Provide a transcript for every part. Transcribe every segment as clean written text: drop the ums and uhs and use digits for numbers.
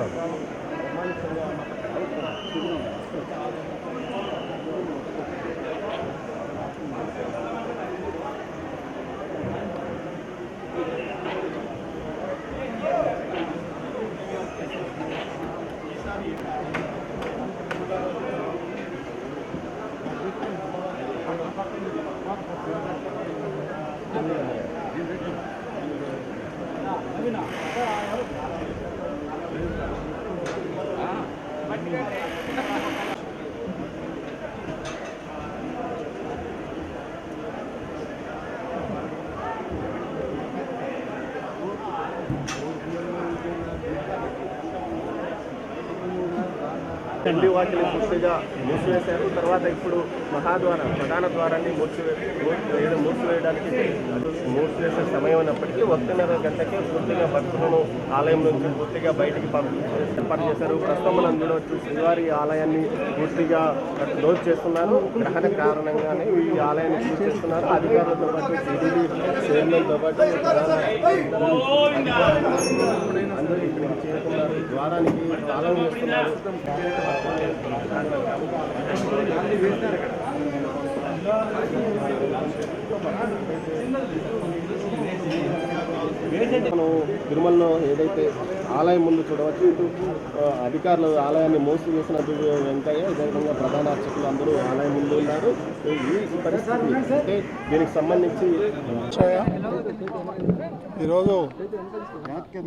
వస్తాను. తండ్రి వాటిని పూర్తిగా మూసివేశారు. తర్వాత ఇప్పుడు మహాద్వారం ప్రధాన ద్వారాన్ని మూసివేయడానికి మూసివేసే సమయం ఉన్నప్పటికీ 1:30 గంటకే పూర్తిగా భక్తులను ఆలయం నుంచి పూర్తిగా బయటికి ఏర్పాటు చేశారు. ప్రస్తుతం మనం చూడవచ్చు శ్రీవారి ఆలయాన్ని పూర్తిగా క్లోజ్ చేస్తున్నారు. గ్రహణ కారణంగానే ఈ ఆలయాన్ని క్లోజ్ చేస్తున్నారు. అధికారులతో పాటు టీటీడీ చైర్మన్తో పాటు అందరూ ఇక్కడికి చేరుకున్నారు. ద్వారానికి తాళం వేస్తున్నారు. మనం తిరుమలలో ఏదైతే ఆలయం ముందు చూడవచ్చు, ఇటు అధికారులు ఆలయాన్ని మూసివేసినట్టు వెంకయ్య, అదేవిధంగా ప్రధాన అర్చకులు అందరూ ఆలయం ముందు ఉన్నారు. ఈ పరిస్థితి అంటే దీనికి సంబంధించి ఈరోజు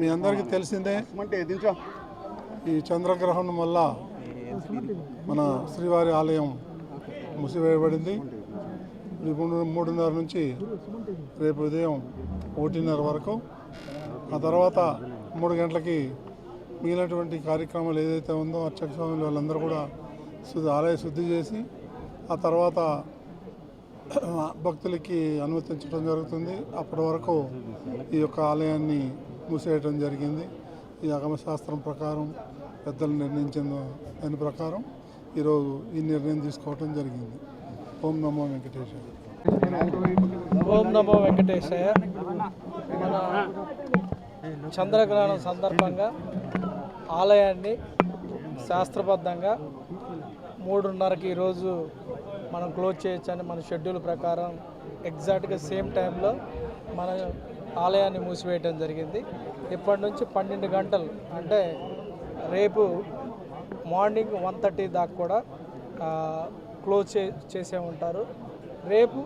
మీ అందరికీ తెలిసిందే, ఈ చంద్రగ్రహణం వల్ల మన శ్రీవారి ఆలయం మూసివేయబడింది. 3:30 నుంచి రేపు ఉదయం 1:30 వరకు. ఆ తర్వాత 3 గంటలకి మిగిలినటువంటి కార్యక్రమాలు ఏదైతే ఉందో అర్చక స్వాములు వాళ్ళందరూ కూడా ఆలయ శుద్ధి చేసి ఆ తర్వాత భక్తులకి అనుమతించడం జరుగుతుంది. అప్పటి వరకు ఈ యొక్క ఆలయాన్ని మూసేయడం జరిగింది. ఈ ఆగమశాస్త్రం ప్రకారం పెద్దలు నిర్ణయించిన దాని ప్రకారం ఈరోజు ఈ నిర్ణయం తీసుకోవడం జరిగింది. ఓం నమో వెంకటేశాయ. ఓం నమో వెంకటేశాయ. మన చంద్రగ్రహణం సందర్భంగా ఆలయాన్ని శాస్త్రబద్ధంగా 3:30కి ఈరోజు మనం క్లోజ్ చేయొచ్చని మన షెడ్యూల్ ప్రకారం ఎగ్జాక్ట్గా సేమ్ టైంలో మన ఆలయాన్ని మూసివేయడం జరిగింది. ఇప్పటి నుంచి 12 గంటలు అంటే రేపు మార్నింగ్ 1:30 దాకా కూడా క్లోజ్ చేసే ఉంటారు. రేపు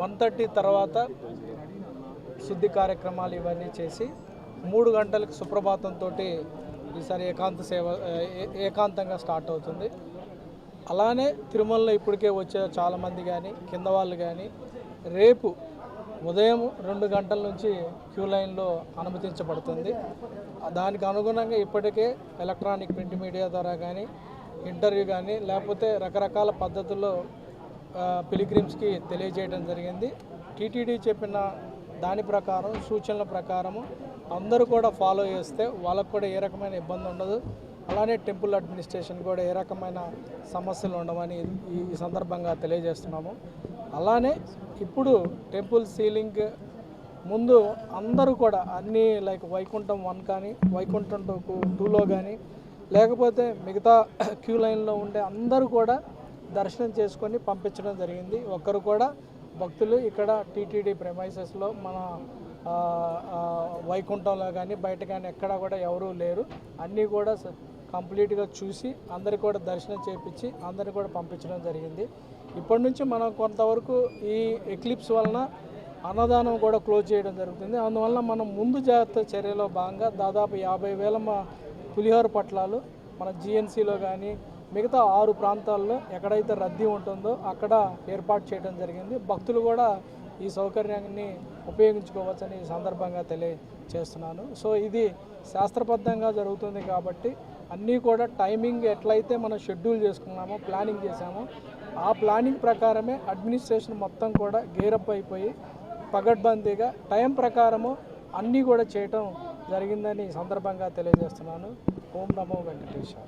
1:30 తర్వాత శుద్ధి కార్యక్రమాలు ఇవన్నీ చేసి 3 గంటలకు సుప్రభాతంతో ఈసారి ఏకాంతంగా స్టార్ట్ అవుతుంది. అలానే తిరుమలలో ఇప్పటికే వచ్చే చాలామంది కానీ కింద వాళ్ళు కానీ రేపు ఉదయం 2 గంటల నుంచి క్యూ లైన్లో అనుమతించబడుతుంది. దానికి అనుగుణంగా ఇప్పటికే ఎలక్ట్రానిక్ ప్రింట్ మీడియా ద్వారా కానీ ఇంటర్వ్యూ కానీ లేకపోతే రకరకాల పద్ధతుల్లో పిలిగ్రిమ్స్కి తెలియజేయడం జరిగింది. టీటీడీ చెప్పిన దాని ప్రకారం సూచనల ప్రకారము అందరూ కూడా ఫాలో చేస్తే వాళ్ళకు కూడా ఏ రకమైన ఇబ్బంది ఉండదు. అలానే టెంపుల్ అడ్మినిస్ట్రేషన్ కూడా ఏ రకమైన సమస్యలు ఉండవని ఈ సందర్భంగా తెలియజేస్తున్నాము. అలానే ఇప్పుడు టెంపుల్ సీలింగ్ ముందు అందరూ కూడా అన్నీ లైక్ వైకుంఠం 1 కానీ వైకుంఠం 2లో కానీ లేకపోతే మిగతా క్యూ లైన్లో ఉండే అందరూ కూడా దర్శనం చేసుకొని పంపించడం జరిగింది. ఒక్కరు కూడా భక్తులు ఇక్కడ టీటీడీ ప్రెమైసెస్లో మన వైకుంఠంలో కానీ బయట కానీ ఎక్కడా కూడా ఎవరూ లేరు. అన్నీ కూడా కంప్లీట్గా చూసి అందరికి కూడా దర్శనం చేయించి అందరిని కూడా పంపించడం జరిగింది. ఇప్పటి నుంచి మనం కొంతవరకు ఈ ఎక్లిప్స్ వలన అన్నదానం కూడా క్లోజ్ చేయడం జరుగుతుంది. అందువల్ల మనం ముందు జాగ్రత్త చర్యలో భాగంగా దాదాపు 50,000 పులిహోర పట్లాలు మన జిఎన్సీలో కానీ మిగతా 6 ప్రాంతాల్లో ఎక్కడైతే రద్దీ ఉంటుందో అక్కడ ఏర్పాటు చేయడం జరిగింది. భక్తులు కూడా ఈ సౌకర్యాన్ని ఉపయోగించుకోవచ్చని ఈ సందర్భంగా తెలియజేస్తున్నాను. సో ఇది శాస్త్రబద్ధంగా జరుగుతుంది కాబట్టి అన్నీ కూడా టైమింగ్ ఎట్లయితే మనం షెడ్యూల్ చేసుకున్నామో ప్లానింగ్ చేశామో ఆ ప్లానింగ్ ప్రకారమే అడ్మినిస్ట్రేషన్ మొత్తం కూడా గేరప్ అయిపోయి పగడ్బందీగా టైం ప్రకారము అన్నీ కూడా చేయటం జరిగిందని ఈ సందర్భంగా తెలియజేస్తున్నాను. ఓం నమో వెంకటేశ్వర.